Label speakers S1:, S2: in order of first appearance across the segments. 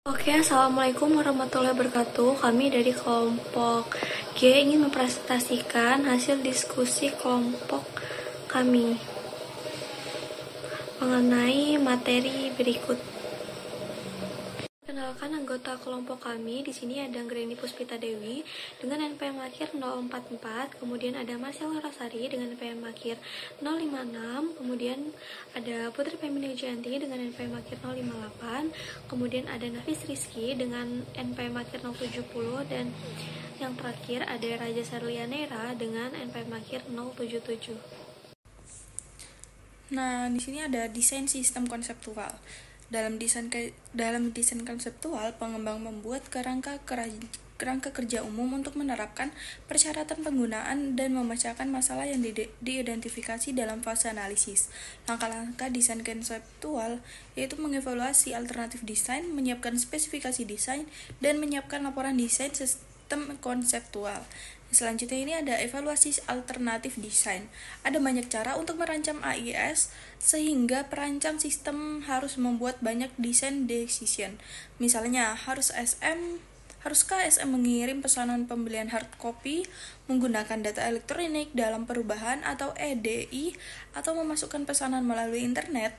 S1: Oke, Assalamualaikum warahmatullahi wabarakatuh. Kami dari kelompok G ingin mempresentasikan hasil diskusi kelompok kami mengenai materi berikut. Perkenalkan anggota kelompok kami. Di sini ada Greni Puspita Dewi dengan NPM akhir 044, kemudian ada Marcella Rosari dengan NPM akhir 056, kemudian ada Putri Femini Janti dengan NPM akhir 058, kemudian ada Nafis Rizky dengan NPM akhir 070, dan yang terakhir ada Raja Sarlianera dengan NPM akhir 077.
S2: Nah, di sini ada desain sistem konseptual. Dalam desain konseptual, pengembang membuat kerangka kerja umum untuk menerapkan persyaratan penggunaan dan memecahkan masalah yang diidentifikasi dalam fase analisis. Langkah-langkah desain konseptual yaitu mengevaluasi alternatif desain, menyiapkan spesifikasi desain, dan menyiapkan laporan desain sistem konseptual. Selanjutnya ini ada evaluasi alternatif desain. Ada banyak cara untuk merancang AIS sehingga perancang sistem harus membuat banyak desain decision. Misalnya, haruskah SM mengirim pesanan pembelian hard copy menggunakan data elektronik dalam perubahan atau EDI atau memasukkan pesanan melalui internet?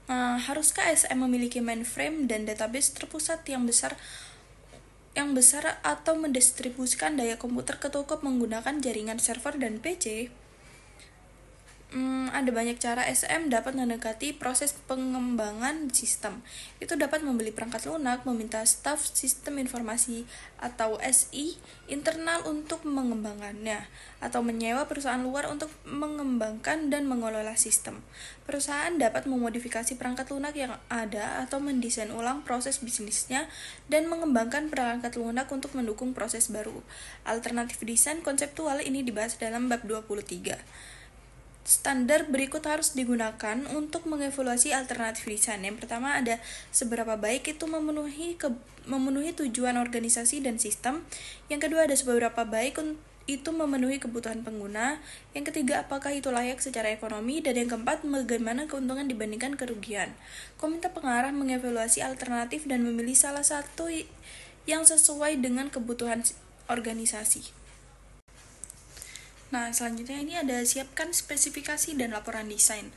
S2: Haruskah SM memiliki mainframe dan database terpusat yang besar atau mendistribusikan daya komputer ke toko menggunakan jaringan server dan PC? Ada banyak cara SM dapat mendekati proses pengembangan sistem. Itu dapat membeli perangkat lunak, meminta staf sistem informasi atau SI internal untuk mengembangkannya, atau menyewa perusahaan luar untuk mengembangkan dan mengelola sistem. Perusahaan dapat memodifikasi perangkat lunak yang ada atau mendesain ulang proses bisnisnya dan mengembangkan perangkat lunak untuk mendukung proses baru. Alternatif desain konseptual ini dibahas dalam bab 23. Standar berikut harus digunakan untuk mengevaluasi alternatif desain. Yang pertama ada seberapa baik itu memenuhi tujuan organisasi dan sistem. Yang kedua ada seberapa baik itu memenuhi kebutuhan pengguna. Yang ketiga, apakah itu layak secara ekonomi. Dan yang keempat, bagaimana keuntungan dibandingkan kerugian. Komite pengarah mengevaluasi alternatif dan memilih salah satu yang sesuai dengan kebutuhan organisasi. Nah, selanjutnya ini ada siapkan spesifikasi dan laporan desain.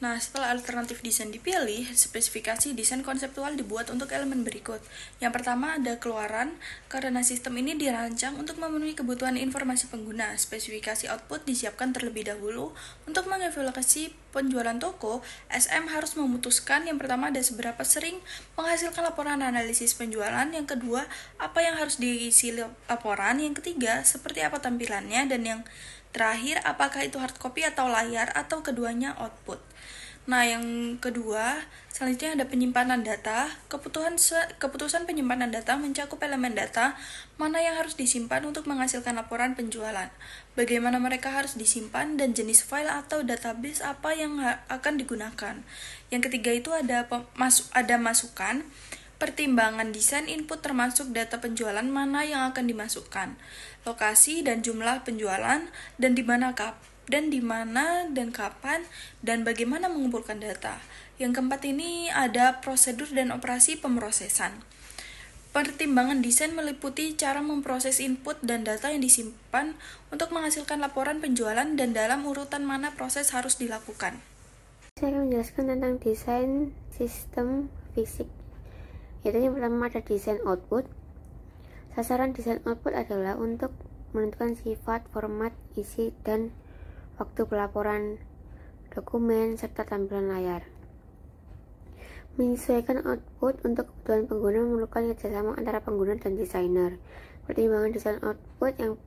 S2: Nah, setelah alternatif desain dipilih, spesifikasi desain konseptual dibuat untuk elemen berikut. Yang pertama ada keluaran, karena sistem ini dirancang untuk memenuhi kebutuhan informasi pengguna. Spesifikasi output disiapkan terlebih dahulu. Untuk mengevaluasi penjualan toko, SM harus memutuskan yang pertama ada seberapa sering menghasilkan laporan analisis penjualan, yang kedua, apa yang harus diisi laporan, yang ketiga, seperti apa tampilannya, dan yang terakhir, apakah itu hard copy atau layar, atau keduanya output. Nah, yang kedua, selanjutnya ada penyimpanan data. Keputusan penyimpanan data mencakup elemen data mana yang harus disimpan untuk menghasilkan laporan penjualan, bagaimana mereka harus disimpan, dan jenis file atau database apa yang akan digunakan. Yang ketiga itu ada masukan. Pertimbangan desain input termasuk data penjualan mana yang akan dimasukkan, lokasi dan jumlah penjualan, dan di mana dan kapan, dan bagaimana mengumpulkan data. Yang keempat ini ada prosedur dan operasi pemrosesan. Pertimbangan desain meliputi cara memproses input dan data yang disimpan untuk menghasilkan laporan penjualan dan dalam urutan mana proses harus dilakukan.
S3: Saya akan menjelaskan tentang desain sistem fisik. Yaitu yang pertama ada desain output. Sasaran desain output adalah untuk menentukan sifat, format, isi, dan waktu pelaporan dokumen serta tampilan layar. Menyesuaikan output untuk kebutuhan pengguna memerlukan kerjasama antara pengguna dan desainer. Pertimbangan desain output yang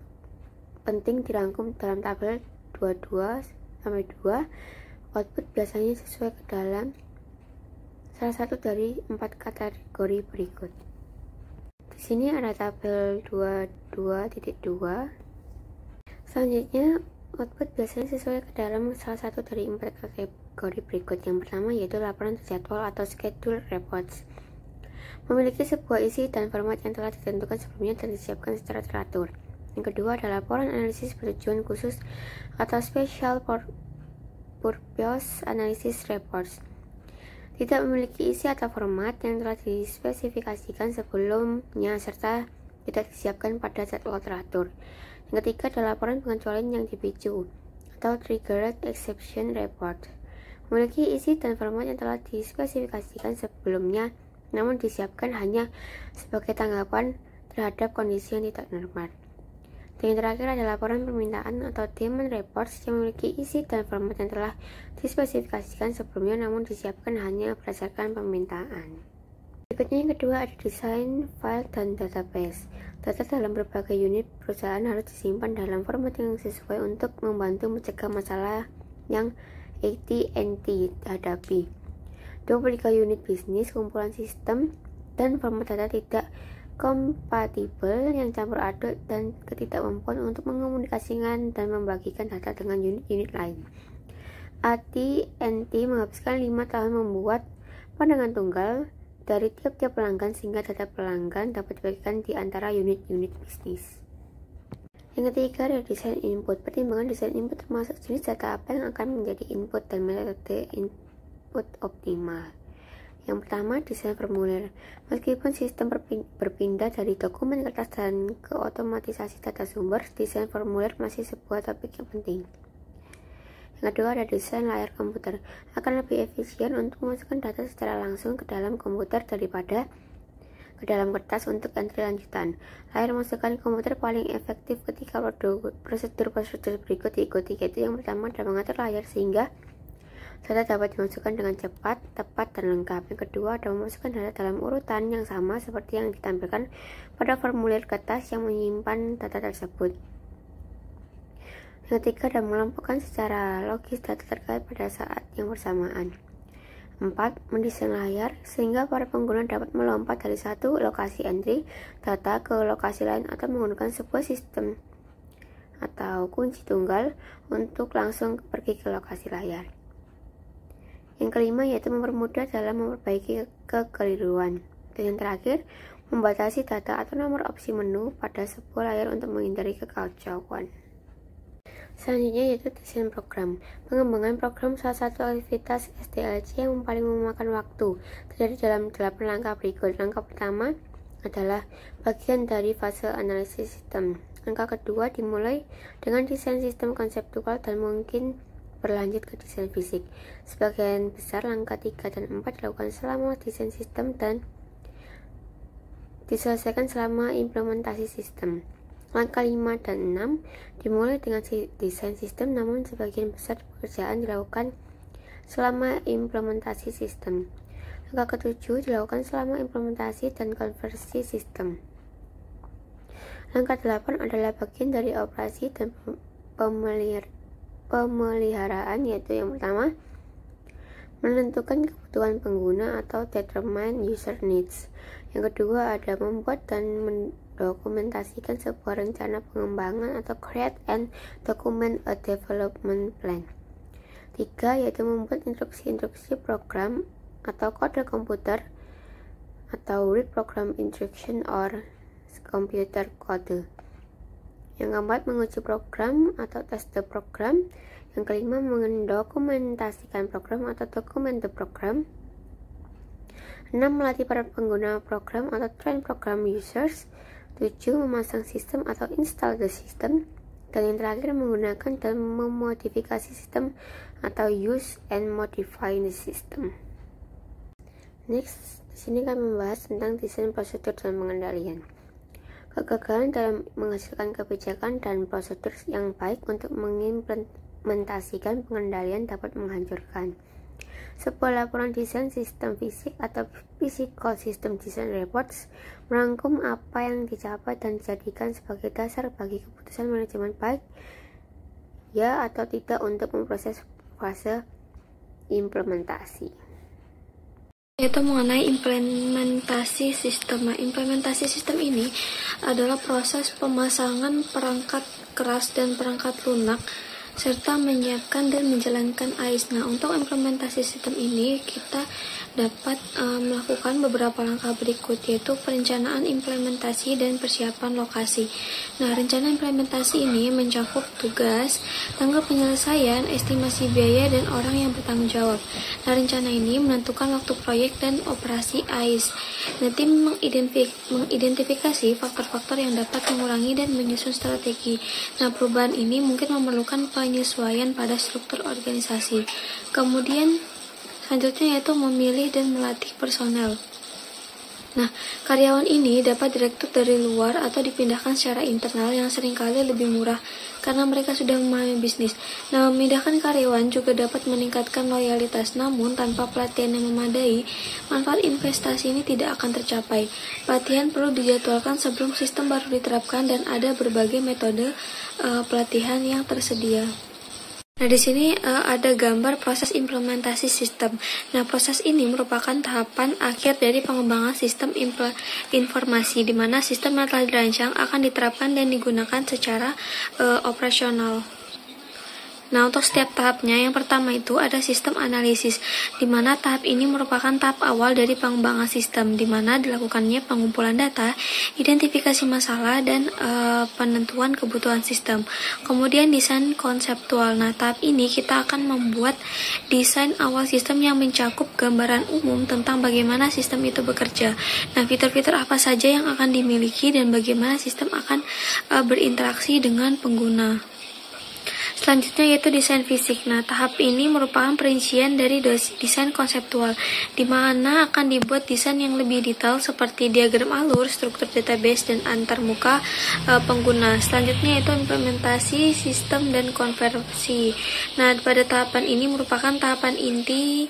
S3: penting dirangkum dalam tabel 22-2. Output biasanya sesuai ke dalam salah satu dari 4 kategori berikut. Di sini ada tabel 22.2. Selanjutnya, output biasanya sesuai ke dalam salah satu dari 4 kategori berikut. Yang pertama yaitu laporan terjadwal atau schedule reports. Memiliki sebuah isi dan format yang telah ditentukan sebelumnya dan disiapkan secara teratur. Yang kedua adalah laporan analisis bertujuan khusus atau special purpose analysis reports. tidak memiliki isi atau format yang telah dispesifikasikan sebelumnya serta tidak disiapkan pada jadwal teratur. Yang ketiga adalah laporan pengecualian yang dipicu atau Triggered Exception Report. Memiliki isi dan format yang telah dispesifikasikan sebelumnya namun disiapkan hanya sebagai tanggapan terhadap kondisi yang tidak normal. Dan yang terakhir adalah laporan permintaan atau demand reports yang memiliki isi dan format yang telah dispesifikasikan sebelumnya namun disiapkan hanya berdasarkan permintaan. Berikutnya yang kedua ada desain file dan database. Data dalam berbagai unit perusahaan harus disimpan dalam format yang sesuai untuk membantu mencegah masalah yang AT&T hadapi. 23 unit bisnis, kumpulan sistem, dan format data tidak kompatibel yang campur aduk dan ketidakmampuan untuk mengomunikasikan dan membagikan data dengan unit-unit lain. AT&T menghabiskan 5 tahun membuat pandangan tunggal dari tiap-tiap pelanggan sehingga data pelanggan dapat dibagikan di antara unit-unit bisnis. Yang ketiga adalah desain input. Pertimbangan desain input termasuk jenis data apa yang akan menjadi input dan metode input optimal. Yang pertama, desain formulir. Meskipun sistem berpindah dari dokumen kertas dan ke otomatisasi data sumber, desain formulir masih sebuah topik yang penting. Yang kedua ada desain layar komputer. Akan lebih efisien untuk memasukkan data secara langsung ke dalam komputer daripada ke dalam kertas untuk entry lanjutan. Layar masukkan komputer paling efektif ketika prosedur-prosedur berikut diikuti, yaitu yang pertama adalah mengatur layar sehingga data dapat dimasukkan dengan cepat, tepat, dan lengkap. Yang kedua adalah memasukkan data dalam urutan yang sama seperti yang ditampilkan pada formulir kertas yang menyimpan data tersebut. Yang ketiga adalah mengelompokkan secara logis data terkait pada saat yang bersamaan. 4. Mendesain layar sehingga para pengguna dapat melompat dari satu lokasi entry data ke lokasi lain atau menggunakan sebuah sistem atau kunci tunggal untuk langsung pergi ke lokasi layar. Yang kelima yaitu mempermudah dalam memperbaiki kekeliruan. Dan yang terakhir, membatasi data atau nomor opsi menu pada sebuah layar untuk menghindari kekacauan. Selanjutnya yaitu desain program. Pengembangan program salah satu aktivitas SDLC yang paling memakan waktu. Terjadi dalam 8 langkah berikut. Langkah pertama adalah bagian dari fase analisis sistem. Langkah kedua dimulai dengan desain sistem konseptual dan mungkin berlanjut ke desain fisik. Sebagian besar langkah 3 dan 4 dilakukan selama desain sistem dan diselesaikan selama implementasi sistem. Langkah 5 dan 6 dimulai dengan desain sistem, namun sebagian besar pekerjaan dilakukan selama implementasi sistem. Langkah ke-7 dilakukan selama implementasi dan konversi sistem. Langkah 8 adalah bagian dari operasi dan pemeliharaan, yaitu yang pertama menentukan kebutuhan pengguna atau determine user needs. Yang kedua ada membuat dan mendokumentasikan sebuah rencana pengembangan atau create and document a development plan. 3 yaitu membuat instruksi-instruksi program atau kode komputer atau read program instruction or computer code. Yang keempat, menguji program atau test the program. Yang kelima, mendokumentasikan program atau document the program. 6. Melatih para pengguna program atau train program users. 7. Memasang sistem atau install the system. Dan yang terakhir, menggunakan dan memodifikasi sistem atau use and modify the system. Next, di sini kami membahas tentang desain prosedur dan pengendalian. Kegagalan dalam menghasilkan kebijakan dan prosedur yang baik untuk mengimplementasikan pengendalian dapat menghancurkan. Sebuah laporan desain sistem fisik atau physical system design reports merangkum apa yang dicapai dan dijadikan sebagai dasar bagi keputusan manajemen baik ya atau tidak untuk memproses fase implementasi.
S1: Yaitu mengenai implementasi sistem. Nah, implementasi sistem ini adalah proses pemasangan perangkat keras dan perangkat lunak serta menyiapkan dan menjalankan AIS. Nah, untuk implementasi sistem ini kita dapat melakukan beberapa langkah berikut, yaitu perencanaan, implementasi, dan persiapan lokasi. Nah, rencana implementasi ini mencakup tugas, tanggal penyelesaian, estimasi biaya, dan orang yang bertanggung jawab. Nah, rencana ini menentukan waktu proyek dan operasi AIS. Nah, tim mengidentifikasi faktor-faktor yang dapat mengurangi dan menyusun strategi. Nah, perubahan ini mungkin memerlukan penyesuaian pada struktur organisasi. Kemudian selanjutnya yaitu memilih dan melatih personel. Nah, karyawan ini dapat direkrut dari luar atau dipindahkan secara internal yang seringkali lebih murah karena mereka sudah memahami bisnis. Nah, memindahkan karyawan juga dapat meningkatkan loyalitas, namun tanpa pelatihan yang memadai, manfaat investasi ini tidak akan tercapai. Pelatihan perlu dijadwalkan sebelum sistem baru diterapkan dan ada berbagai metode pelatihan yang tersedia. Nah, di sini ada gambar proses implementasi sistem. Nah, proses ini merupakan tahapan akhir dari pengembangan sistem informasi, di mana sistem yang telah dirancang akan diterapkan dan digunakan secara operasional. Nah, untuk setiap tahapnya, yang pertama itu ada sistem analisis, di mana tahap ini merupakan tahap awal dari pengembangan sistem, di mana dilakukannya pengumpulan data, identifikasi masalah, dan penentuan kebutuhan sistem. Kemudian desain konseptual. Nah, tahap ini kita akan membuat desain awal sistem yang mencakup gambaran umum tentang bagaimana sistem itu bekerja. Nah, fitur-fitur apa saja yang akan dimiliki dan bagaimana sistem akan berinteraksi dengan pengguna. Selanjutnya yaitu desain fisik. Nah, tahap ini merupakan perincian dari desain konseptual, di mana akan dibuat desain yang lebih detail seperti diagram alur, struktur database, dan antarmuka pengguna. Selanjutnya yaitu implementasi sistem dan konversi. Nah, pada tahapan ini merupakan tahapan inti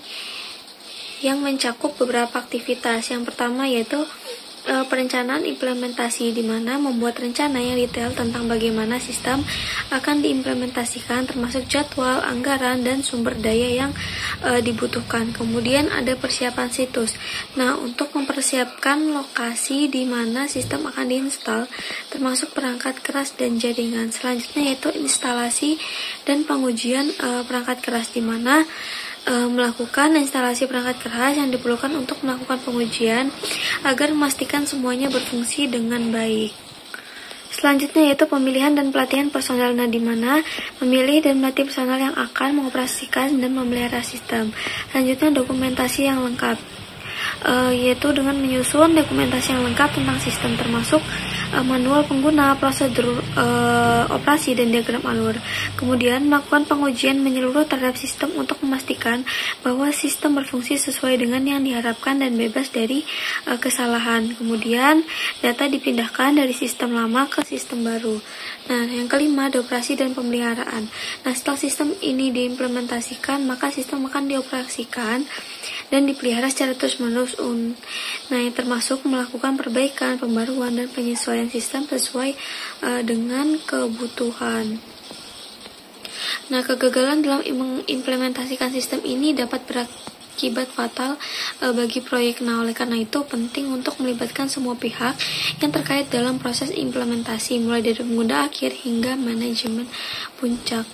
S1: yang mencakup beberapa aktivitas. Yang pertama yaitu perencanaan implementasi, di mana membuat rencana yang detail tentang bagaimana sistem akan diimplementasikan, termasuk jadwal, anggaran, dan sumber daya yang dibutuhkan. Kemudian ada persiapan situs. Nah, untuk mempersiapkan lokasi di mana sistem akan diinstal, termasuk perangkat keras dan jaringan. Selanjutnya yaitu instalasi dan pengujian perangkat keras, di mana melakukan instalasi perangkat keras yang diperlukan untuk melakukan pengujian agar memastikan semuanya berfungsi dengan baik. Selanjutnya yaitu pemilihan dan pelatihan personel, di mana memilih dan melatih personel yang akan mengoperasikan dan memelihara sistem. Selanjutnya dokumentasi yang lengkap, yaitu dengan menyusun dokumentasi yang lengkap tentang sistem, termasuk manual pengguna, prosedur operasi, dan diagram alur. Kemudian melakukan pengujian menyeluruh terhadap sistem untuk memastikan bahwa sistem berfungsi sesuai dengan yang diharapkan dan bebas dari kesalahan. Kemudian data dipindahkan dari sistem lama ke sistem baru. Nah, yang kelima ada operasi dan pemeliharaan. Nah, setelah sistem ini diimplementasikan, maka sistem akan dioperasikan dan dipelihara secara terus-menerus. Nah, yang termasuk melakukan perbaikan, pembaruan, dan penyesuaian sistem sesuai dengan kebutuhan. Nah, kegagalan dalam mengimplementasikan sistem ini dapat berakibat fatal bagi proyek. Nah, oleh karena itu penting untuk melibatkan semua pihak yang terkait dalam proses implementasi, mulai dari pengguna akhir hingga manajemen puncak.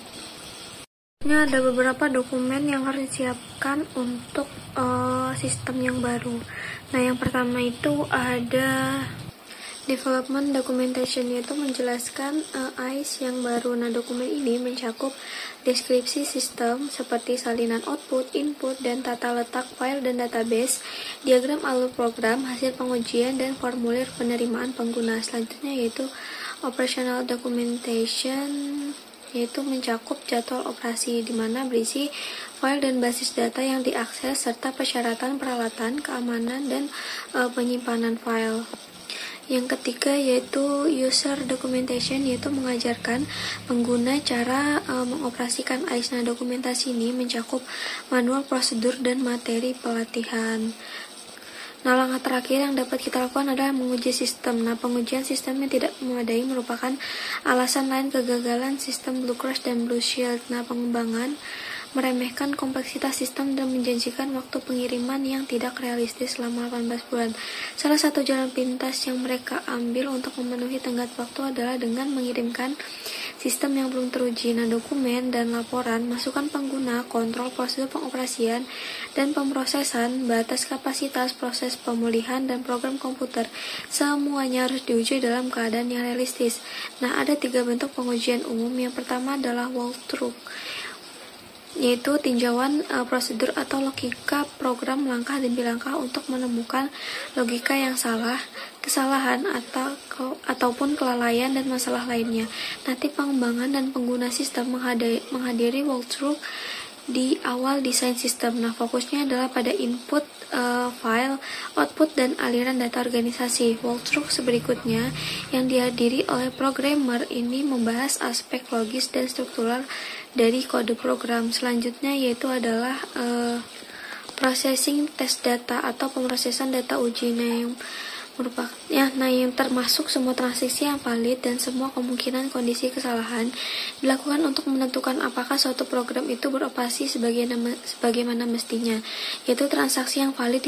S1: Ada beberapa dokumen yang harus disiapkan untuk sistem yang baru. Nah, yang pertama itu ada development documentation, yaitu menjelaskan AIS yang baru. Nah, dokumen ini mencakup deskripsi sistem seperti salinan output, input, dan tata letak file dan database, diagram alur program, hasil pengujian, dan formulir penerimaan pengguna. Selanjutnya yaitu operational documentation, yaitu mencakup jadwal operasi, di mana berisi file dan basis data yang diakses serta persyaratan peralatan, keamanan, dan penyimpanan file. Yang ketiga yaitu user documentation, yaitu mengajarkan pengguna cara mengoperasikan AIS. Nah, dokumentasi ini mencakup manual prosedur dan materi pelatihan. Nah, langkah terakhir yang dapat kita lakukan adalah menguji sistem. Nah, pengujian sistem yang tidak memadai merupakan alasan lain kegagalan sistem Blue Cross dan Blue Shield. Nah, pengembangan meremehkan kompleksitas sistem dan menjanjikan waktu pengiriman yang tidak realistis selama 18 bulan. Salah satu jalan pintas yang mereka ambil untuk memenuhi tenggat waktu adalah dengan mengirimkan sistem yang belum teruji. Nah, dokumen dan laporan, masukan pengguna, kontrol prosedur pengoperasian dan pemrosesan, batas kapasitas, proses pemulihan, dan program komputer. Semuanya harus diuji dalam keadaan yang realistis. Nah, ada 3 bentuk pengujian umum. Yang pertama adalah walkthrough, yaitu tinjauan prosedur atau logika program langkah demi langkah untuk menemukan logika yang salah, kesalahan ataupun kelalaian dan masalah lainnya. Nanti pengembangan dan pengguna sistem menghadiri walkthrough di awal desain sistem. Nah, fokusnya adalah pada input file, output, dan aliran data organisasi. Walkthrough berikutnya yang dihadiri oleh programmer ini membahas aspek logis dan struktural dari kode program. Selanjutnya yaitu adalah processing test data atau pemrosesan data uji. Yang termasuk semua transaksi yang valid dan semua kemungkinan kondisi kesalahan dilakukan untuk menentukan apakah suatu program itu beroperasi sebagaimana mestinya, yaitu transaksi yang valid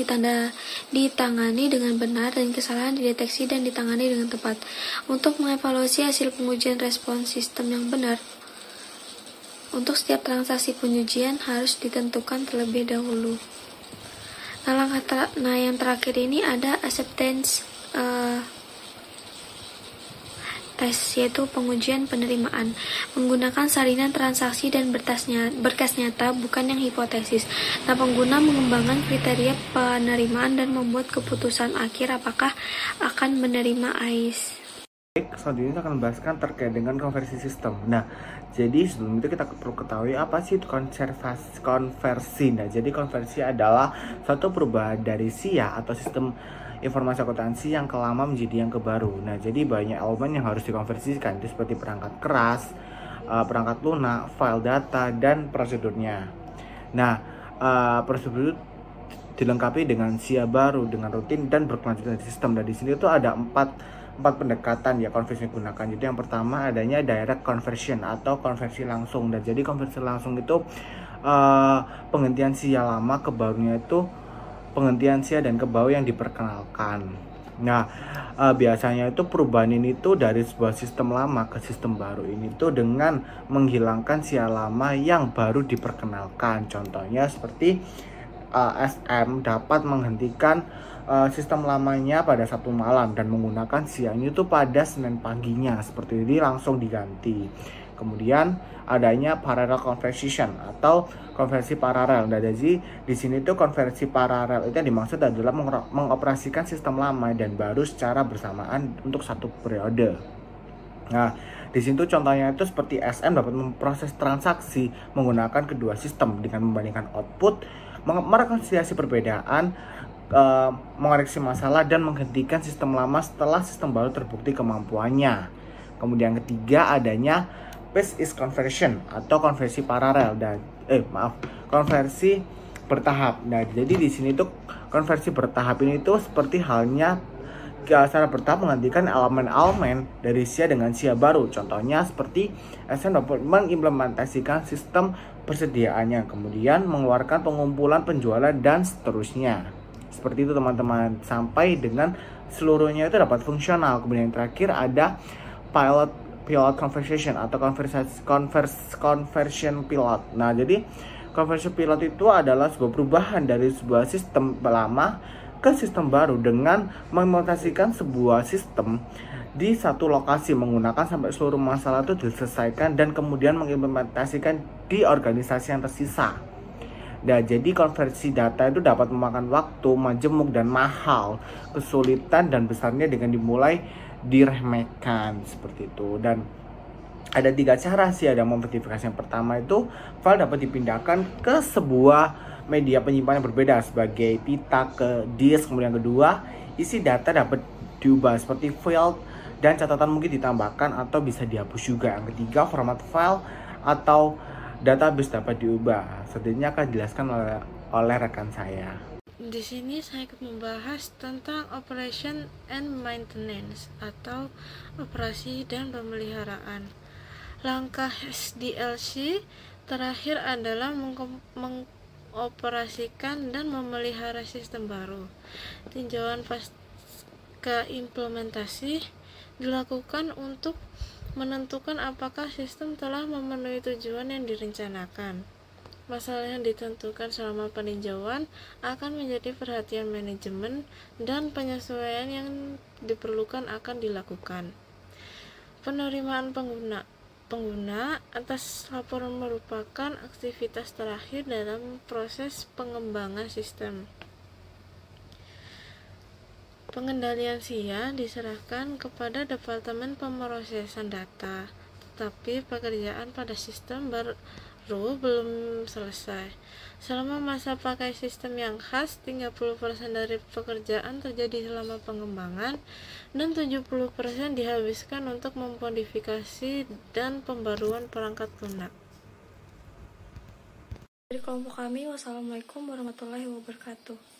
S1: ditangani dengan benar dan kesalahan dideteksi dan ditangani dengan tepat. Untuk mengevaluasi hasil pengujian respons sistem yang benar, untuk setiap transaksi pengujian harus ditentukan terlebih dahulu. Nah, yang terakhir ini ada acceptance test, yaitu pengujian penerimaan menggunakan salinan transaksi dan berkas nyata, bukan yang hipotesis. Nah, pengguna mengembangkan kriteria penerimaan dan membuat keputusan akhir apakah akan menerima AIS.
S4: Selanjutnya kita akan membahaskan terkait dengan konversi sistem. Nah, jadi sebelum itu kita perlu ketahui apa sih itu konversi. Nah, jadi konversi adalah suatu perubahan dari SIA atau sistem informasi akuntansi yang kelama menjadi yang kebaru. Nah, jadi banyak elemen yang harus dikonversikan, itu seperti perangkat keras, perangkat lunak, file data, dan prosedurnya. Nah, prosedur dilengkapi dengan SIA baru, dengan rutin dan berkelanjutan sistem. Dan di sini tuh ada empat pendekatan ya konversi digunakan. Jadi yang pertama adanya direct conversion atau konversi langsung. Dan jadi konversi langsung itu penghentian SIA lama ke barunya itu penghentian SIA dan ke baru yang diperkenalkan. Nah, biasanya itu perubahan ini tuh dari sebuah sistem lama ke sistem baru ini tuh dengan menghilangkan SIA lama yang baru diperkenalkan. Contohnya seperti SM dapat menghentikan sistem lamanya pada Sabtu malam dan menggunakan SIA-nya itu pada Senin paginya, seperti ini langsung diganti. Kemudian adanya parallel conversion atau konversi paralel. Nah, jadi di sini tuh konversi paralel itu yang dimaksud adalah mengoperasikan sistem lama dan baru secara bersamaan untuk satu periode. Nah, di sini tuh contohnya itu seperti SM dapat memproses transaksi menggunakan kedua sistem dengan membandingkan output, merekonsiliasi perbedaan, mengoreksi masalah, dan menghentikan sistem lama setelah sistem baru terbukti kemampuannya. Kemudian ketiga adanya piece conversion atau konversi paralel dan konversi bertahap. Nah, jadi di sini tuh konversi bertahap ini tuh seperti halnya secara bertahap menggantikan elemen-elemen dari SIA dengan SIA baru. Contohnya seperti SM dapat mengimplementasikan sistem persediaannya, kemudian mengeluarkan pengumpulan penjualan dan seterusnya. Seperti itu teman-teman, sampai dengan seluruhnya itu dapat fungsional. Kemudian yang terakhir ada pilot conversion atau conversion pilot. Nah, jadi conversion pilot itu adalah sebuah perubahan dari sebuah sistem lama ke sistem baru dengan mengimplementasikan sebuah sistem di satu lokasi menggunakan sampai seluruh masalah itu diselesaikan dan kemudian mengimplementasikan di organisasi yang tersisa. Nah, jadi konversi data itu dapat memakan waktu, majemuk, dan mahal. Kesulitan dan besarnya dengan dimulai diremehkan seperti itu. Dan ada 3 cara sih ada memverifikasi. Yang pertama itu file dapat dipindahkan ke sebuah media penyimpanan yang berbeda sebagai pita ke disk. Kemudian yang kedua, isi data dapat diubah seperti field dan catatan mungkin ditambahkan atau bisa dihapus juga. Yang ketiga, format file atau database dapat diubah. Selanjutnya akan dijelaskan oleh rekan saya.
S1: Di sini saya akan membahas tentang operation and maintenance atau operasi dan pemeliharaan. Langkah SDLC terakhir adalah mengoperasikan dan memelihara sistem baru. Tinjauan pasca implementasi dilakukan untuk
S5: menentukan apakah sistem telah memenuhi tujuan yang direncanakan. Masalah yang ditentukan selama peninjauan akan menjadi perhatian manajemen dan penyesuaian yang diperlukan akan dilakukan. Penerimaan pengguna atas laporan merupakan aktivitas terakhir dalam proses pengembangan sistem. Pengendalian SIA diserahkan kepada Departemen Pemrosesan Data, tetapi pekerjaan pada sistem baru belum selesai. Selama masa pakai sistem yang khas, 30% dari pekerjaan terjadi selama pengembangan dan 70% dihabiskan untuk memodifikasi dan pembaruan perangkat lunak.
S1: Dari kelompok kami, wassalamualaikum warahmatullahi wabarakatuh.